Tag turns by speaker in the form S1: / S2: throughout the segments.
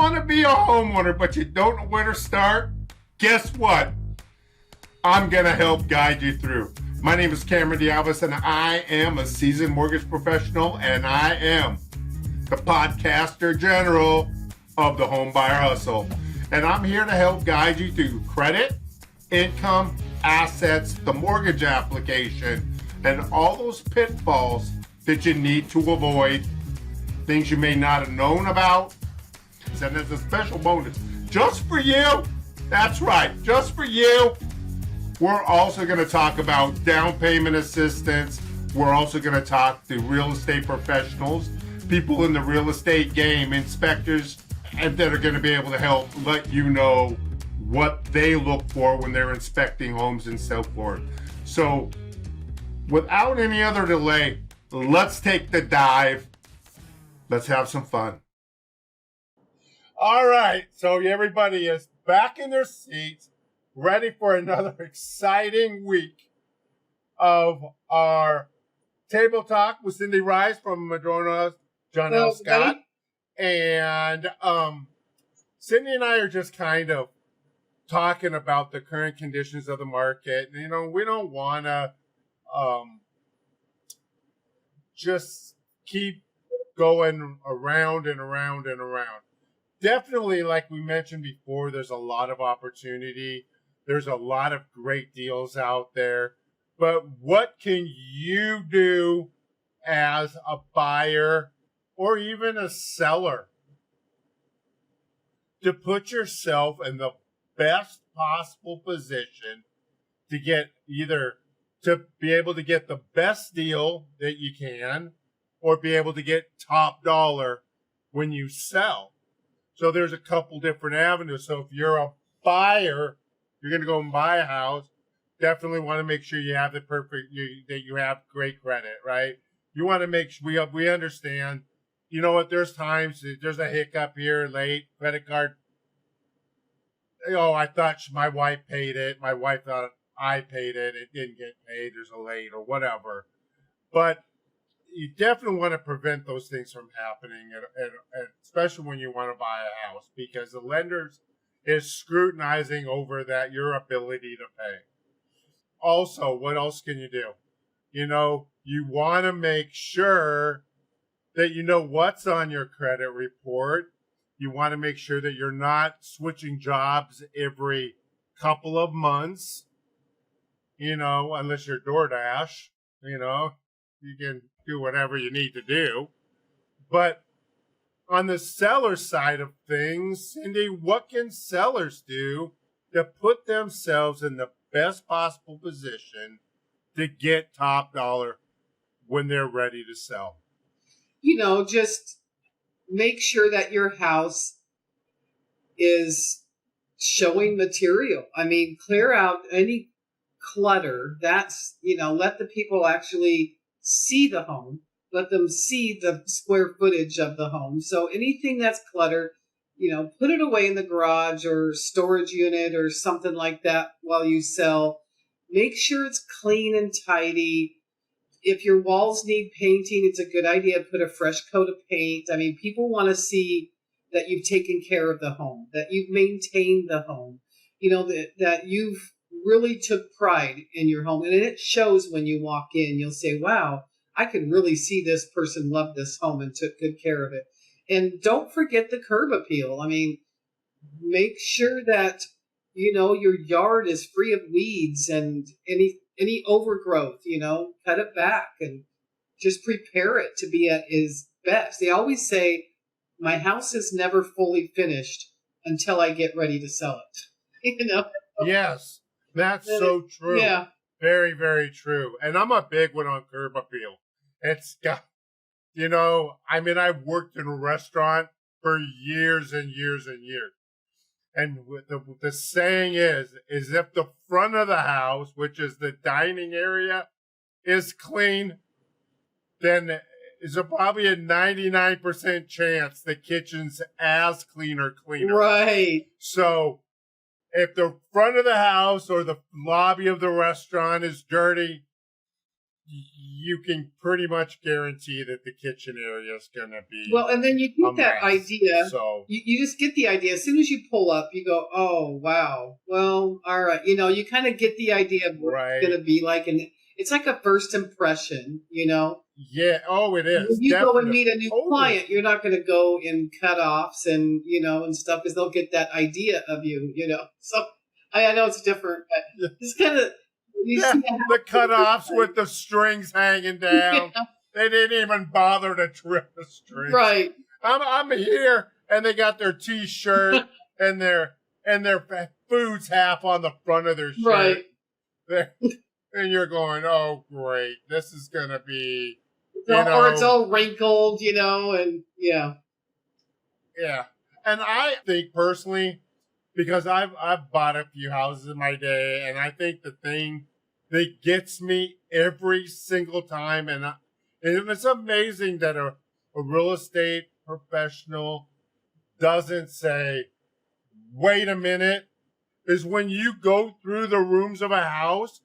S1: want to be a homeowner, but you don't know where to start? Guess what? I'm going to help guide you through. My name is Cameron Diabas, and I am a seasoned mortgage professional, and I am the podcaster general of the Homebuyer Hustle. And I'm here to help guide you through credit, income, assets, the mortgage application, and all those pitfalls that you need to avoid, things you may not have known about. And there's a special bonus just for you. That's right, just for you. We're also going to talk about down payment assistance. We're also going to talk to real estate professionals, people in the real estate game, inspectors, and that are going to be able to help let you know what they look for when they're inspecting homes and so forth. So without any other delay, let's take the dive. Let's have some fun. All right, so everybody is back in their seats, ready for another exciting week of our table talk with Cindi Rice from Madrona, John L. Scott. And Cindi and I are just kind of talking about the current conditions of the market. You know, we don't want to just keep going around and around and around. Definitely, like we mentioned before, there's a lot of opportunity. There's a lot of great deals out there. But what can you do as a buyer or even a seller to put yourself in the best possible position to get either to be able to get the best deal that you can or be able to get top dollar when you sell? So there's a couple different avenues. So if you're a buyer, you're going to go and buy a house, definitely want to make sure you have the that you have great credit, right? You want to make sure we understand, you know what, there's times there's a hiccup here, late, credit card. Oh, I thought my wife paid it. My wife thought I paid it. It didn't get paid. There's a late or whatever. But you definitely want to prevent those things from happening, and especially when you want to buy a house, because the lenders is scrutinizing over that your ability to pay. Also, what else can you do? You know, you want to make sure that you know what's on your credit report. You want to make sure that you're not switching jobs every couple of months, you know, unless you're DoorDash, you know, you can do whatever you need to do. But on the seller side of things, Cindi, what can sellers do to put themselves in the best possible position to get top dollar when they're ready to sell?
S2: You know, just make sure that your house is showing material. I mean, clear out any clutter. That's, you know, let the people actually see the home. Let them see the square footage of the home. So anything that's cluttered, you know, put it away in the garage or storage unit or something like that while you sell. Make sure it's clean and tidy. If your walls need painting, it's a good idea to put a fresh coat of paint. I mean, people want to see that you've taken care of the home, that you've maintained the home, you know, that you've really took pride in your home. And it shows when you walk in. You'll say, wow, I can really see this person loved this home and took good care of it. And don't forget the curb appeal. I mean, make sure that, you know, your yard is free of weeds and any overgrowth, you know, cut it back and just prepare it to be at its best. They always say, my house is never fully finished until I get ready to sell it. You know?
S1: Yes, that's so true.
S2: Yeah.
S1: Very, very true. And I'm a big one on curb appeal. It's got, you know, I mean, I've worked in a restaurant for years and years and years. And the saying is if the front of the house, which is the dining area, is clean, then is probably a 99% chance the kitchen's as clean or cleaner.
S2: Right.
S1: So if the front of the house or the lobby of the restaurant is dirty, you can pretty much guarantee that the kitchen area is going to be
S2: Well, and then you
S1: a
S2: get that
S1: mess.
S2: idea.
S1: So
S2: You just get the idea. As soon as you pull up, you go, oh, wow. Well, all right. You kind of get the idea of what it's
S1: right,
S2: going to be like. And it's like a first impression,
S1: yeah. Oh, it
S2: When
S1: is
S2: you go and
S1: definitely
S2: meet a new
S1: totally.
S2: client, you're not going to go in cutoffs and, and stuff because they'll get that idea of you. So I know it's different, but it's kind of, you
S1: Yeah,
S2: see a
S1: the
S2: house.
S1: cutoffs with the strings hanging down.
S2: Yeah,
S1: They didn't even bother to trim the strings.
S2: right.
S1: I'm here, and they got their T-shirt and their food's half on the front of their shirt.
S2: Right.
S1: And you're going, oh great, this is gonna be,
S2: Or it's all wrinkled, and yeah.
S1: yeah. And I think personally, because I've bought a few houses in my day, and I think the thing that gets me every single time, and it's amazing that a real estate professional doesn't say, wait a minute, is when you go through the rooms of a house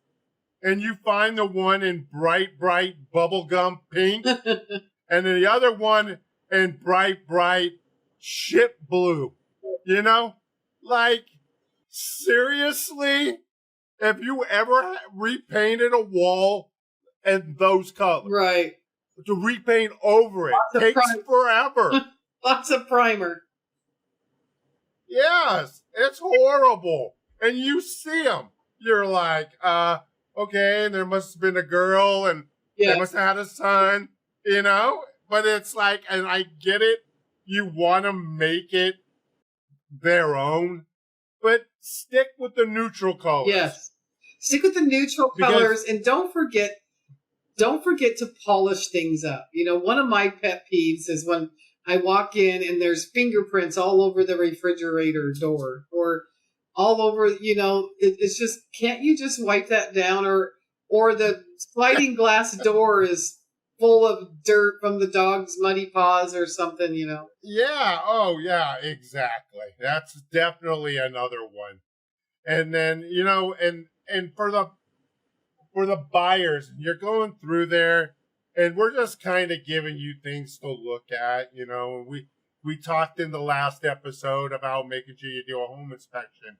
S1: and you find the one in bright bubblegum pink and the other one in bright shit blue. Like, seriously? Have you ever repainted a wall in those colors?
S2: Right.
S1: To repaint over it takes forever.
S2: Lots of primer.
S1: Yes, it's horrible. And you see them. You're like, okay, and there must have been a girl and they must have had a son, But it's like, and I get it. You want to make it their own, but stick with the neutral colors.
S2: Yes. Stick with the neutral colors, and don't forget to polish things up. One of my pet peeves is when I walk in and there's fingerprints all over the refrigerator door or all over, it's just, can't you just wipe that down? Or the sliding glass door is full of dirt from the dog's muddy paws or something,
S1: Yeah. Oh, yeah, exactly. That's definitely another one. And then, and for the buyers, you're going through there and we're just kind of giving you things to look at, we talked in the last episode about making sure you do a home inspection.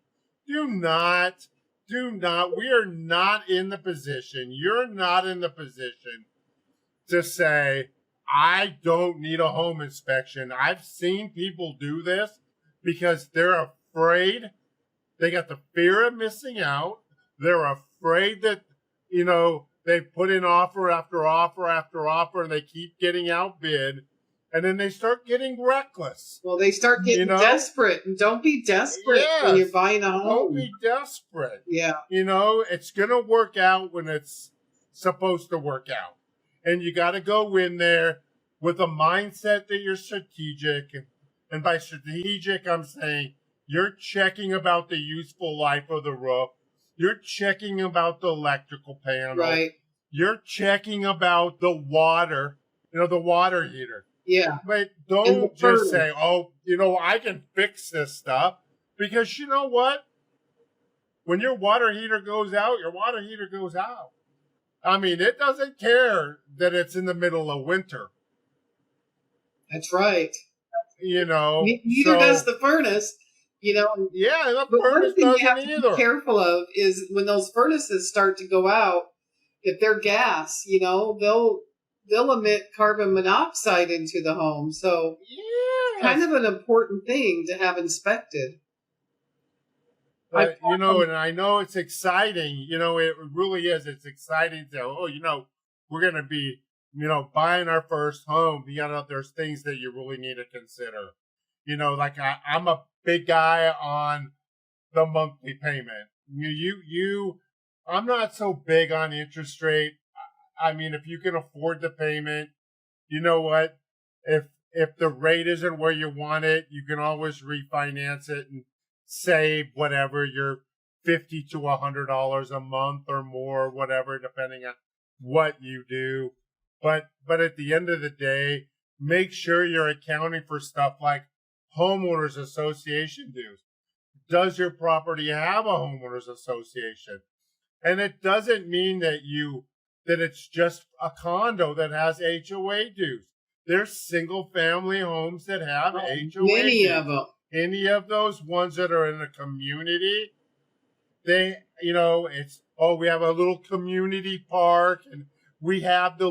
S1: Do not, we are not in the position, you're not in the position to say, I don't need a home inspection. I've seen people do this because they're afraid. They got the fear of missing out. They're afraid that, they put in offer after offer after offer and they keep getting outbid. And then they start getting reckless.
S2: Well, they start getting desperate. And don't be desperate when you're buying a home.
S1: Don't be desperate.
S2: Yeah.
S1: It's going to work out when it's supposed to work out. And you got to go in there with a mindset that you're strategic. And by strategic, I'm saying you're checking about the useful life of the roof. You're checking about the electrical panel.
S2: Right.
S1: You're checking about the water, the water heater.
S2: Yeah.
S1: But don't just say, oh, I can fix this stuff. Because you know what? When your water heater goes out, your water heater goes out. I mean, it doesn't care that it's in the middle of winter.
S2: That's right.
S1: Neither
S2: does the furnace.
S1: Yeah, the furnace doesn't
S2: you have to be careful of is when those furnaces start to go out, if they're gas, they'll emit carbon monoxide into the home. So it's kind of an important thing to have inspected.
S1: But, and I know it's exciting. It really is. It's exciting to, we're going to be, buying our first home. There's things that you really need to consider. Like I'm a big guy on the monthly payment. I'm not so big on interest rate. I mean, if you can afford the payment, you know what? If the rate isn't where you want it, you can always refinance it and save whatever your $50 to $100 a month or more, whatever, depending on what you do. But at the end of the day, make sure you're accounting for stuff like homeowners association dues. Does your property have a homeowners association? And it doesn't mean that you that it's just a condo that has HOA dues. There's single family homes that have HOA
S2: Many
S1: dues.
S2: of them.
S1: Any of those ones that are in a community, they, it's, oh, we have a little community park, and we have the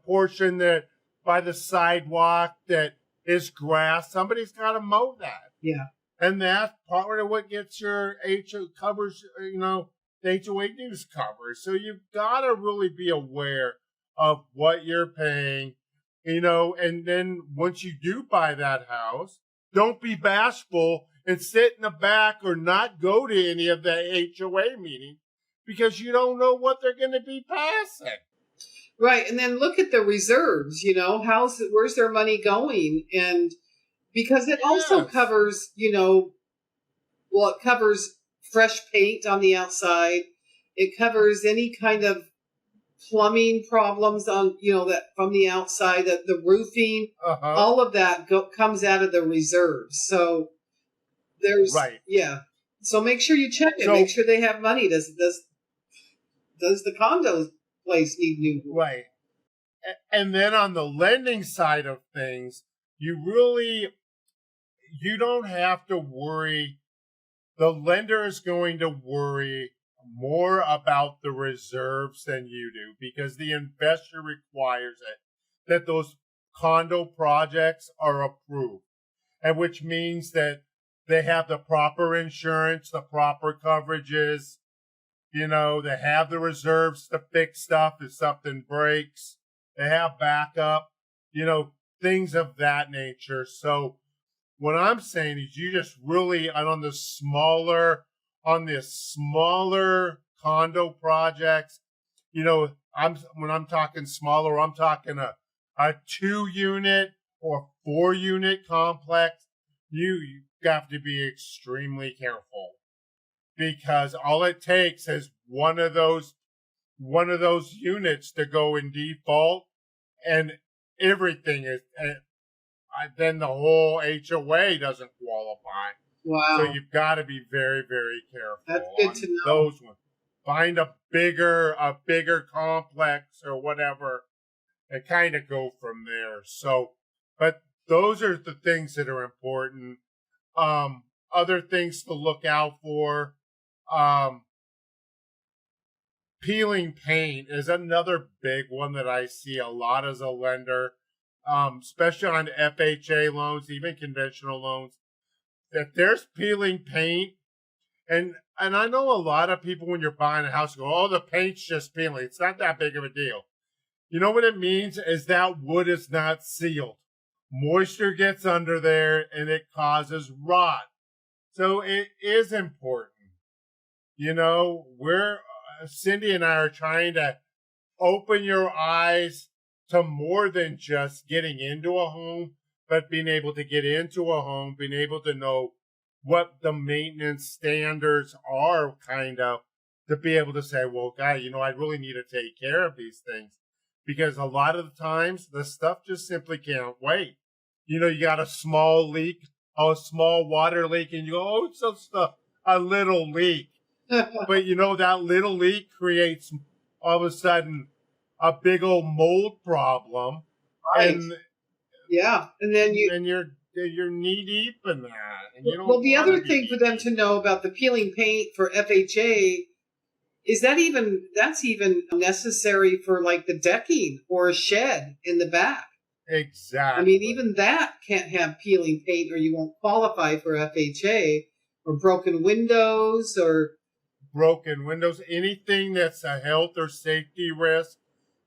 S1: portion that by the sidewalk that is grass. Somebody's got to mow that.
S2: Yeah.
S1: And that's part of what gets your covers, the HOA dues covered. So you've got to really be aware of what you're paying, and then once you do buy that house, don't be bashful and sit in the back or not go to any of the HOA meetings because you don't know what they're going to be passing.
S2: Right. And then look at the reserves, where's their money going? And because it also covers, it covers fresh paint on the outside. It covers any kind of plumbing problems on, that from the outside, that the roofing, all of that comes out of the reserves. So there's,
S1: right.
S2: Yeah. So make sure you check it. Make sure they have money. Does the condo place need new?
S1: Right. And then on the lending side of things, you don't have to worry. The lender is going to worry more about the reserves than you do because the investor requires it that those condo projects are approved, and which means that they have the proper insurance, the proper coverages, they have the reserves to fix stuff if something breaks, they have backup, things of that nature. So what I'm saying is you just really, on the smaller condo projects, when I'm talking smaller, I'm talking a 2-unit or 4-unit complex. You have to be extremely careful because all it takes is one of those units to go in default, and everything is. Then the whole HOA doesn't qualify.
S2: Wow.
S1: So you've got to be very, very careful.
S2: That's good to know.
S1: Those ones. Find a bigger complex or whatever and kind of go from there. So, but those are the things that are important. Other things to look out for. Peeling paint is another big one that I see a lot as a lender. Especially on FHA loans, even conventional loans, that there's peeling paint. And I know a lot of people when you're buying a house go, oh, the paint's just peeling. It's not that big of a deal. You know what it means is that wood is not sealed. Moisture gets under there and it causes rot. So it is important. Cindi and I are trying to open your eyes to more than just getting into a home, but being able to get into a home, being able to know what the maintenance standards are, kind of, to be able to say, well, guy, I really need to take care of these things. Because a lot of the times, the stuff just simply can't wait. You got a small leak, a small water leak, and you go, oh, it's just a little leak. But, that little leak creates, all of a sudden, a big old mold problem,
S2: right?
S1: And
S2: then
S1: you're knee deep in that. And
S2: the other thing for them to know about the peeling paint for FHA is that's even necessary for like the decking or a shed in the back.
S1: Exactly.
S2: I mean, even that can't have peeling paint, or you won't qualify for FHA. Or broken windows,
S1: anything that's a health or safety risk.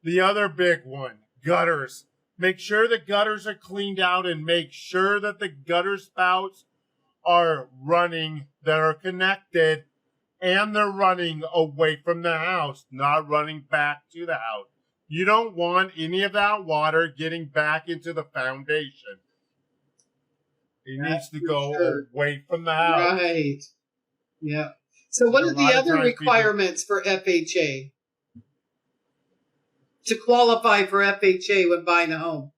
S1: The other big one, gutters. Make sure the gutters are cleaned out and make sure that the gutter spouts are running, that are connected, and they're running away from the house, not running back to the house. You don't want any of that water getting back into the foundation. It needs to go away from the house.
S2: Right. Yeah. So what are the other requirements for FHA? To qualify for FHA when buying a home?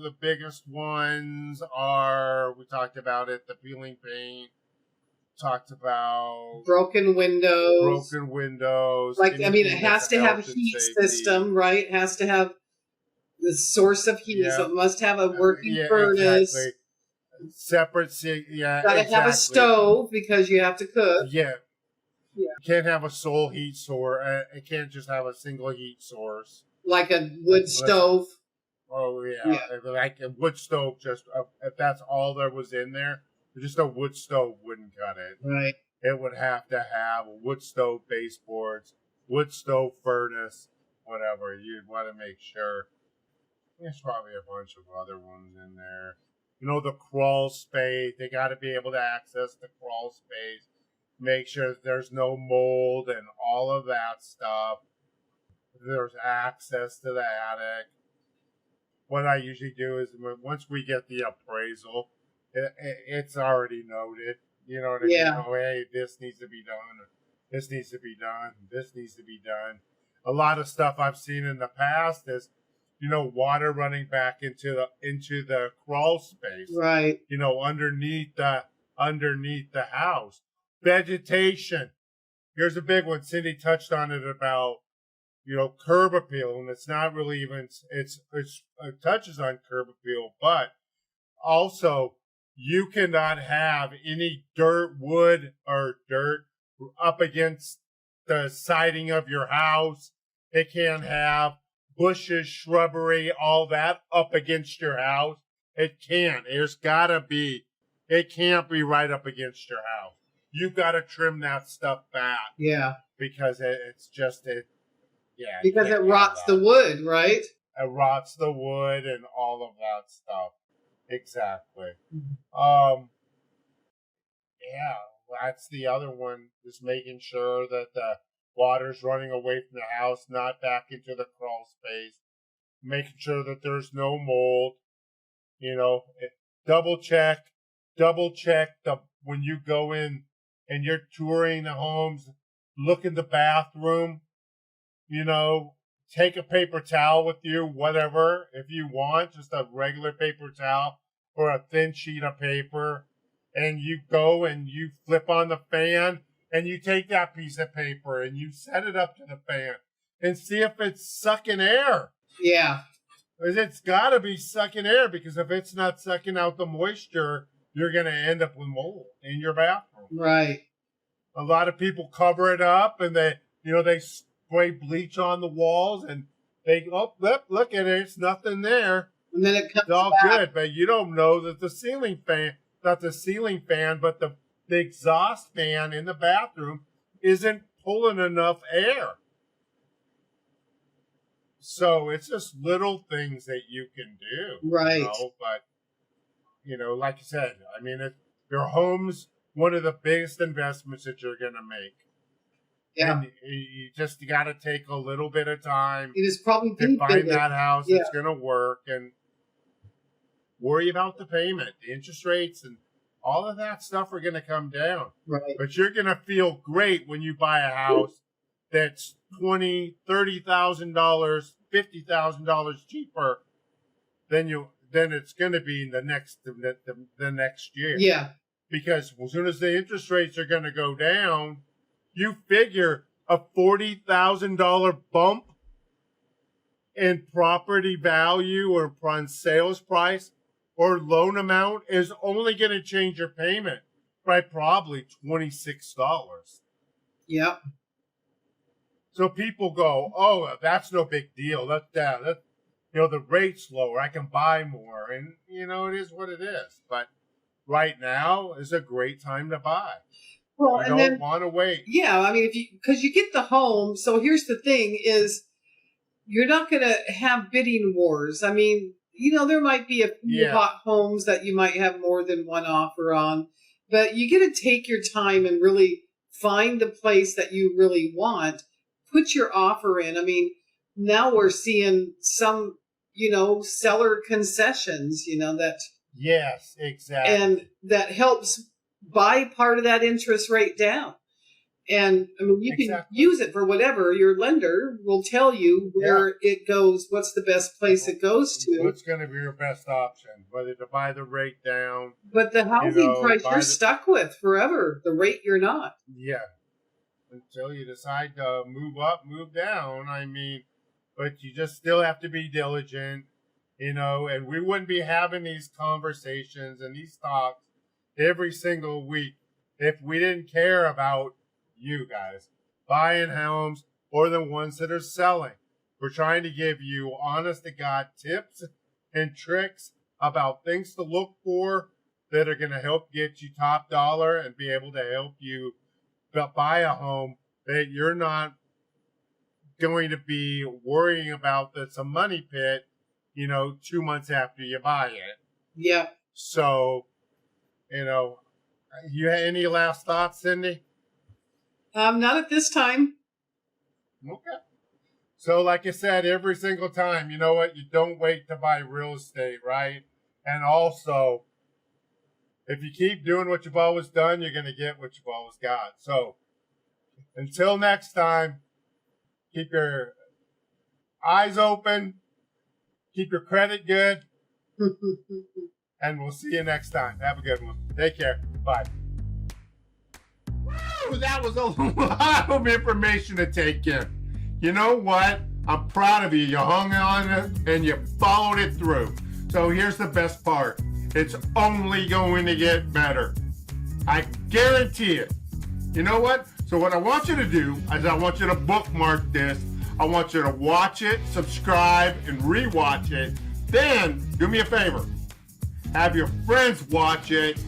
S1: The biggest ones are, we talked about it, the peeling paint, talked about
S2: broken windows. Like, I mean, it has to have a heat system, right? It has to have the source of heat. So it must have a working furnace.
S1: Exactly. Separate,
S2: Gotta have a stove because you have to cook.
S1: Yeah.
S2: Yeah.
S1: You can't have a sole heat source. It can't just have a single heat source.
S2: Like a wood stove.
S1: Oh, yeah. Like a wood stove, just if that's all there was in there, just a wood stove wouldn't cut it.
S2: Right.
S1: It would have to have a wood stove baseboards, wood stove furnace, whatever. You'd want to make sure. There's probably a bunch of other ones in there. You know, the crawl space. They got to be able to access the crawl space. Make sure that there's no mold and all of that stuff. There's access to the attic. What I usually do is once we get the appraisal, it's already noted. You know what I mean? Oh, hey, this needs to be done. Or this needs to be done. This needs to be done. A lot of stuff I've seen in the past is, you know, water running back into the crawl space.
S2: Right.
S1: You know, underneath the house. Vegetation. Here's a big one. Cindy touched on it about, you know, curb appeal, and it's not really even it touches on curb appeal, but also you cannot have any wood or dirt up against the siding of your house. It can't have bushes, shrubbery, all that up against your house. It can't. It can't be right up against your house. You've got to trim that stuff back.
S2: Yeah.
S1: Because it's just yeah.
S2: Because it rots the wood, right?
S1: It rots the wood and all of that stuff. Exactly. Yeah, that's the other one. Just making sure that the water's running away from the house, not back into the crawl space. Making sure that there's no mold. You know, double check when you go in and you're touring the homes. Look in the bathroom. You know, take a paper towel with you, whatever, if you want, just a regular paper towel or a thin sheet of paper. And you go and you flip on the fan and you take that piece of paper and you set it up to the fan and see if it's sucking air.
S2: Yeah.
S1: It's got to be sucking air, because if it's not sucking out the moisture, you're going to end up with mold in your bathroom.
S2: Right.
S1: A lot of people cover it up and they spray bleach on the walls and look at it, it's nothing there.
S2: And then it comes
S1: It's all
S2: back.
S1: good, but you don't know that the ceiling fan, not the ceiling fan, but the exhaust fan in the bathroom isn't pulling enough air. So it's just little things that you can do.
S2: Right.
S1: You know? But, you know, like I said, I mean, your home's one of the biggest investments that you're going to make.
S2: Yeah.
S1: And you just got to take a little bit of time
S2: It is probably
S1: to find that house that's going to work, and worry about the payment, the interest rates, and all of that stuff are going to come down.
S2: Right.
S1: But you're going to feel great when you buy a house that's $20,000, $30,000, $50,000 cheaper than it's going to be the next year.
S2: Yeah.
S1: Because as soon as the interest rates are going to go down, you figure a $40,000 bump in property value or on sales price or loan amount is only going to change your payment by probably $26.
S2: Yep.
S1: So people go, oh, that's no big deal. That the rate's lower. I can buy more. And, it is what it is. But right now is a great time to buy.
S2: Well,
S1: You don't want to wait.
S2: Yeah, I mean, because you get the home. So here's the thing is you're not going to have bidding wars. I mean, there might be a few hot homes that you might have more than one offer on, but you get to take your time and really find the place that you really want. Put your offer in. I mean, now we're seeing some, seller concessions, that.
S1: Yes, exactly.
S2: And that helps buy part of that interest rate down. And I mean, you can
S1: Exactly.
S2: use it for whatever. Your lender will tell you where it goes, what's the best place it goes to.
S1: What's going to be your best option? Whether to buy the rate down.
S2: But the housing price
S1: buy
S2: you're
S1: the-
S2: stuck with forever. The rate you're not.
S1: Yeah. Until you decide to move up, move down. I mean, but you just still have to be diligent, and we wouldn't be having these conversations and these talks every single week if we didn't care about you guys buying homes or the ones that are selling. We're trying to give you honest to God tips and tricks about things to look for that are going to help get you top dollar and be able to help you buy a home that you're not going to be worrying about that's a money pit, 2 months after you buy it.
S2: Yeah.
S1: So, you have any last thoughts, Cindi?
S2: Not at this time.
S1: Okay. So, like I said, every single time, you know what? You don't wait to buy real estate, right? And also, if you keep doing what you've always done, you're going to get what you've always got. So, until next time, keep your eyes open, keep your credit good, and we'll see you next time. Have a good one. Take care. Bye. Woo, that was a lot of information to take in. You know what? I'm proud of you. You hung on it and you followed it through. So here's the best part. It's only going to get better. I guarantee it. You know what? So what I want you to do is I want you to bookmark this. I want you to watch it, subscribe, and rewatch it. Then, do me a favor. Have your friends watch it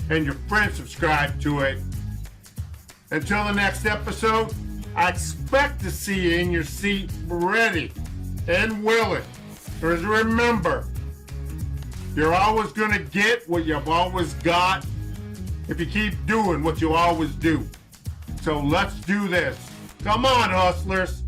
S1: and your friends subscribe to it. Until the next episode, I expect to see you in your seat ready and willing. Because remember, you're always going to get what you've always got if you keep doing what you always do. So let's do this. Come on, hustlers.